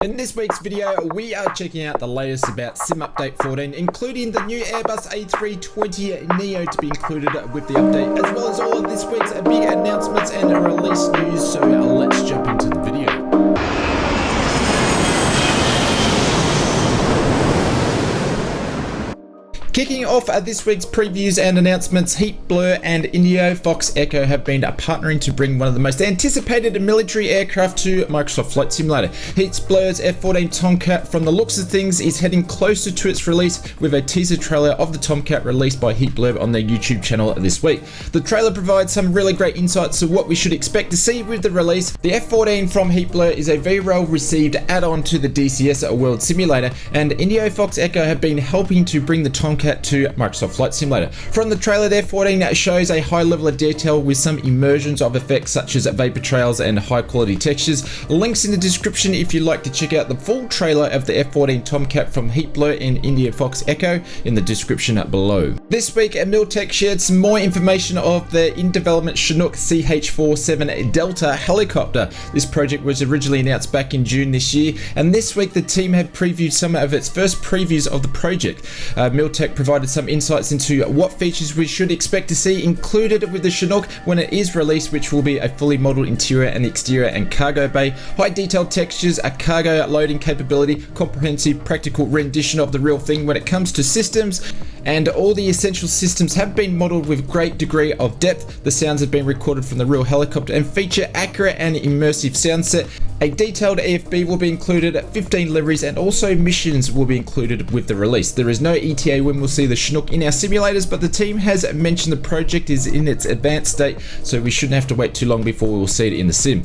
In this week's video, we are checking out the latest about Sim Update 14, including the new Airbus A320 Neo to be included with the update, as well as all of this week's big announcements and release news. So let's jump into the video. Kicking off this week's previews and announcements, Heat Blur and Indio Fox Echo have been partnering to bring one of the most anticipated military aircraft to Microsoft Flight Simulator. Heat Blur's F-14 Tomcat, from the looks of things, is heading closer to its release, with a teaser trailer of the Tomcat released by Heat Blur on their YouTube channel this week. The trailer provides some really great insights to what we should expect to see with the release. The F-14 from Heat Blur is a very well received add-on to the DCS World Simulator, and Indio Fox Echo have been helping to bring the Tomcat to Microsoft Flight Simulator. From the trailer, the F-14 shows a high level of detail with some immersions of effects such as vapor trails and high quality textures. Links in the description if you'd like to check out the full trailer of the F-14 Tomcat from Heat Blur and Indio Fox Echo in the description below. This week, Miltech shared some more information of the in-development Chinook CH-47 Delta helicopter. This project was originally announced back in June this year, and this week the team had previewed some of its first previews of the project. Miltech provided some insights into what features we should expect to see included with the Chinook when it is released, which will be a fully modeled interior and exterior and cargo bay, high detailed textures, a cargo loading capability, comprehensive practical rendition of the real thing when it comes to systems, and all the essential systems have been modelled with great degree of depth. The sounds have been recorded from the real helicopter and feature accurate and immersive sound set. A detailed EFB will be included, 15 liveries, and also missions will be included with the release. There is no ETA when we'll see the Chinook in our simulators, but the team has mentioned the project is in its advanced state, so we shouldn't have to wait too long before we will see it in the sim.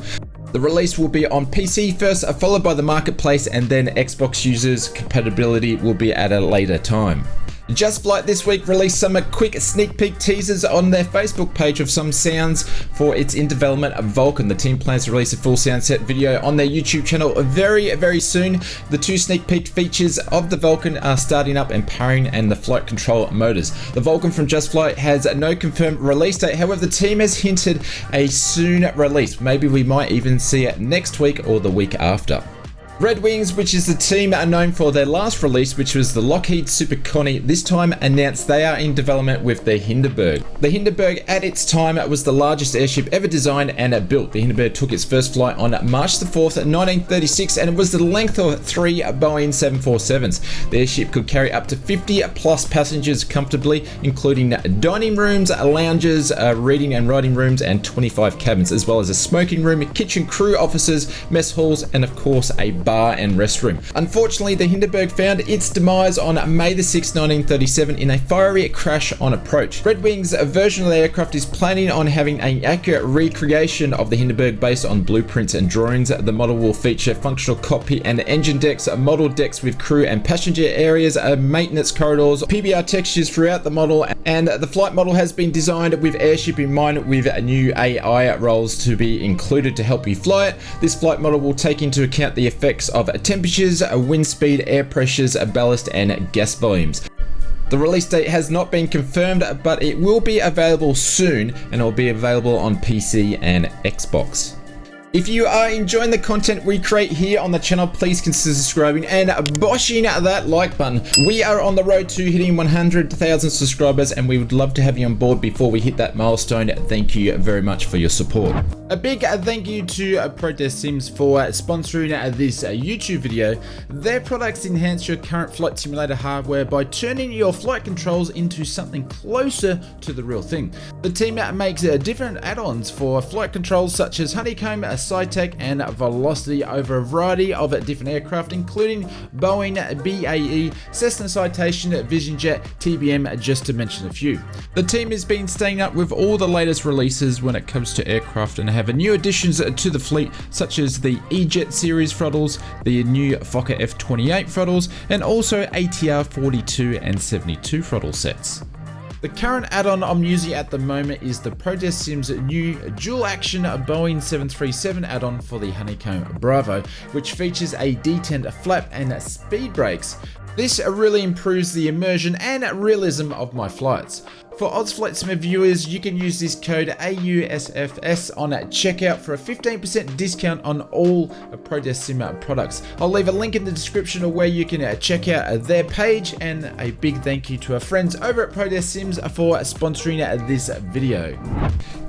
The release will be on PC first, followed by the marketplace, and then Xbox users' compatibility will be at a later time. Just Flight this week released some quick sneak peek teasers on their Facebook page of some sounds for its in development Vulcan. The team plans to release a full sound set video on their YouTube channel very soon. The two sneak peek features of the Vulcan are starting up and powering and the flight control motors. The Vulcan from Just Flight has no confirmed release date, however the team has hinted a soon release. Maybe we might even see it next week or the week after. Red Wings, which is the team known for their last release, which was the Lockheed Super Connie, this time announced they are in development with the Hindenburg. The Hindenburg at its time was the largest airship ever designed and built. The Hindenburg took its first flight on March the 4th, 1936, and it was the length of 3 Boeing 747s. The airship could carry up to 50 plus passengers comfortably, including dining rooms, lounges, reading and writing rooms, and 25 cabins, as well as a smoking room, kitchen, crew offices, mess halls, and of course a bar and restroom. Unfortunately, the Hindenburg found its demise on May the 6th, 1937 in a fiery crash on approach. Red Wings' version of the aircraft is planning on having an accurate recreation of the Hindenburg based on blueprints and drawings. The model will feature functional cockpit and engine decks, model decks with crew and passenger areas, maintenance corridors, PBR textures throughout the model, and the flight model has been designed with airship in mind, with new AI roles to be included to help you fly it. This flight model will take into account the effects of temperatures, wind speed, air pressures, ballast, and gas volumes. The release date has not been confirmed, but it will be available soon, and it will be available on PC and Xbox. If you are enjoying the content we create here on the channel, please consider subscribing and boshing that like button. We are on the road to hitting 100,000 subscribers, and we would love to have you on board before we hit that milestone. Thank you very much for your support. A big thank you to Protest Sims for sponsoring this YouTube video. Their products enhance your current flight simulator hardware by turning your flight controls into something closer to the real thing. The team makes different add-ons for flight controls such as Honeycomb, SciTech, and Velocity over a variety of different aircraft, including Boeing, BAE, Cessna Citation, VisionJet, TBM, just to mention a few. The team has been staying up with all the latest releases when it comes to aircraft and have new additions to the fleet, such as the E-Jet series throttles, the new Fokker F-28 throttles, and also ATR 42 and 72 throttle sets. The current add-on I'm using at the moment is the Protest Sims new dual action Boeing 737 add-on for the Honeycomb Bravo, which features a detent flap and speed brakes. This really improves the immersion and realism of my flights. For Oz Flight Simma viewers, you can use this code AUSFS on checkout for a 15% discount on all Wendesdsay Simma products. I'll leave a link in the description of where you can check out their page, and a big thank you to our friends over at Wendesdsay Sims for sponsoring this video.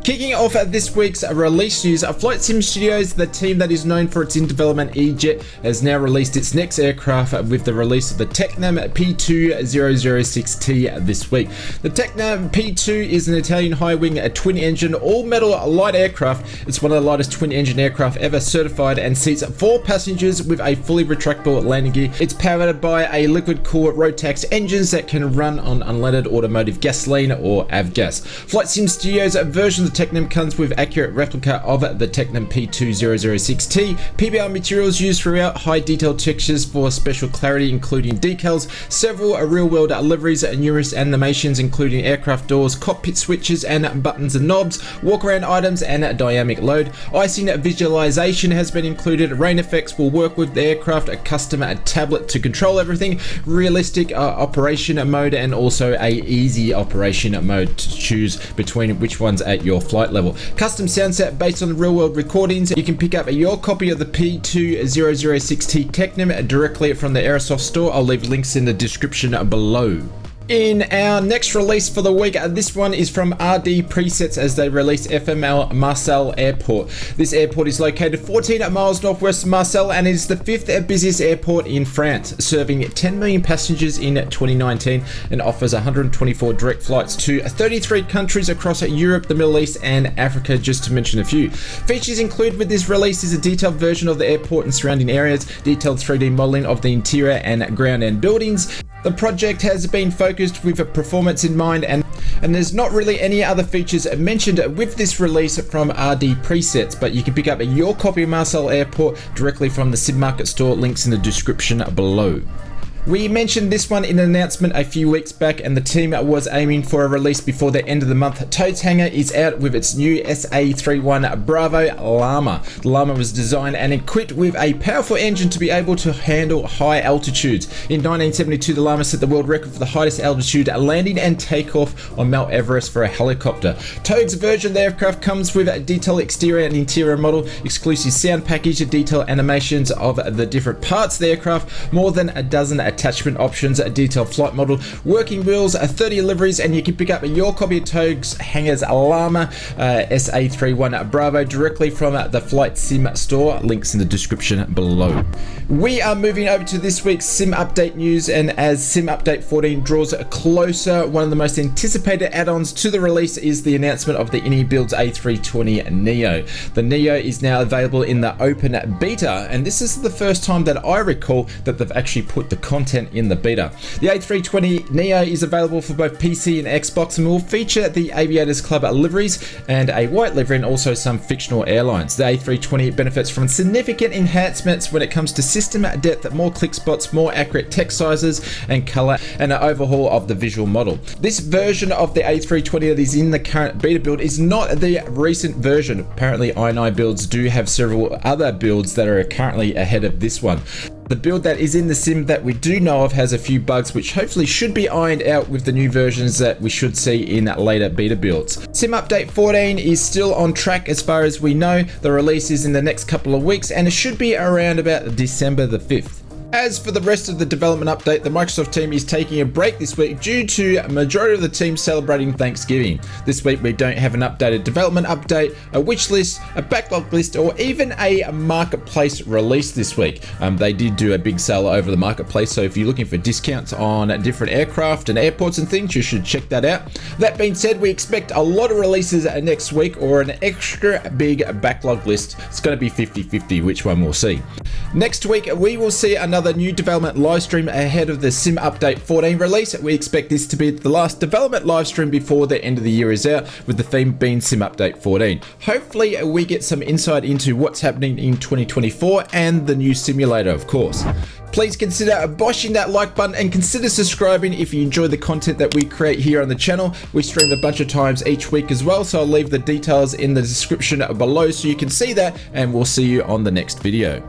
Kicking off this week's release news, Flight Sim Studios, the team that is known for its in-development E-Jet, has now released its next aircraft with the release of the Tecnam P2006T this week. The Tecnam P2 is an Italian high-wing twin-engine all-metal light aircraft. It's one of the lightest twin-engine aircraft ever certified and seats 4 passengers with a fully retractable landing gear. It's powered by a liquid-cooled Rotax engines that can run on unleaded automotive gasoline or avgas. Flight Sim Studios' version of the Tecnam comes with accurate replica of the Tecnam P2006T, PBR materials used throughout, high detail textures for special clarity including decals, several real-world liveries, numerous animations including aircraft doors, cockpit switches and buttons and knobs, walk-around items and dynamic load. Icing visualization has been included, rain effects will work with the aircraft, a custom tablet to control everything, realistic operation mode, and also a easy operation mode to choose between which one's at your flight level. Custom sound set based on real world recordings. You can pick up your copy of the P2006T Tecnam directly from the Aerosoft store. I'll leave links in the description below. In our next release for the week, this one is from RD Presets as they release FML Marseille Airport. This airport is located 14 miles northwest of Marseille and is the 5th busiest airport in France, serving 10 million passengers in 2019 and offers 124 direct flights to 33 countries across Europe, the Middle East and Africa, just to mention a few. Features included with this release is a detailed version of the airport and surrounding areas, detailed 3D modeling of the interior and ground and buildings. The project has been focused with a performance in mind, and there's not really any other features mentioned with this release from RD Presets, but you can pick up your copy of Marseille Airport directly from the Sim Market store, links in the description below. We mentioned this one in an announcement a few weeks back, and the team was aiming for a release before the end of the month. Toad's Hangar is out with its new SA320 Bravo Llama. The Llama was designed and equipped with a powerful engine to be able to handle high altitudes. In 1972, the Llama set the world record for the highest altitude landing and takeoff on Mount Everest for a helicopter. Toad's version of the aircraft comes with a detailed exterior and interior model, exclusive sound package, detailed animations of the different parts of the aircraft, more than a dozen attachment options, a detailed flight model, working wheels, 30 liveries, and you can pick up your copy of Toad's Hangar's Llama SA320 Bravo directly from the Flight Sim store, links in the description below. We are moving over to this week's Sim Update news, and as Sim Update 14 draws closer, one of the most anticipated add-ons to the release is the announcement of the Builds A320 Neo. The Neo is now available in the open beta, and this is the first time that I recall that they've actually put the content in the beta. The A320 Neo is available for both PC and Xbox and will feature the Aviators Club liveries and a white livery, and also some fictional airlines. The A320 benefits from significant enhancements when it comes to system depth, more click spots, more accurate text sizes and color, and an overhaul of the visual model. This version of the A320 that is in the current beta build is not the recent version. Apparently i9 builds do have several other builds that are currently ahead of this one. The build that is in the sim that we do know of has a few bugs which hopefully should be ironed out with the new versions that we should see in later beta builds. Sim Update 14 is still on track as far as we know. The release is in the next couple of weeks and it should be around about December the 5th. As for the rest of the development update, the Microsoft team is taking a break this week due to a majority of the team celebrating Thanksgiving. This week we don't have an updated development update, a wish list, a backlog list, or even a marketplace release this week. They did do a big sale over the marketplace, so if you're looking for discounts on different aircraft and airports and things, you should check that out. That being said, we expect a lot of releases next week, or an extra big backlog list. It's going to be 50-50 which one we'll see. Next week we will see another new development live stream ahead of the Sim Update 14 release. We expect this to be the last development live stream before the end of the year is out, with the theme being Sim Update 14. Hopefully we get some insight into what's happening in 2024 and the new simulator, of course. Please consider boshing that like button and consider subscribing if you enjoy the content that we create here on the channel. We stream a bunch of times each week as well, so I'll leave the details in the description below so you can see that, and we'll see you on the next video.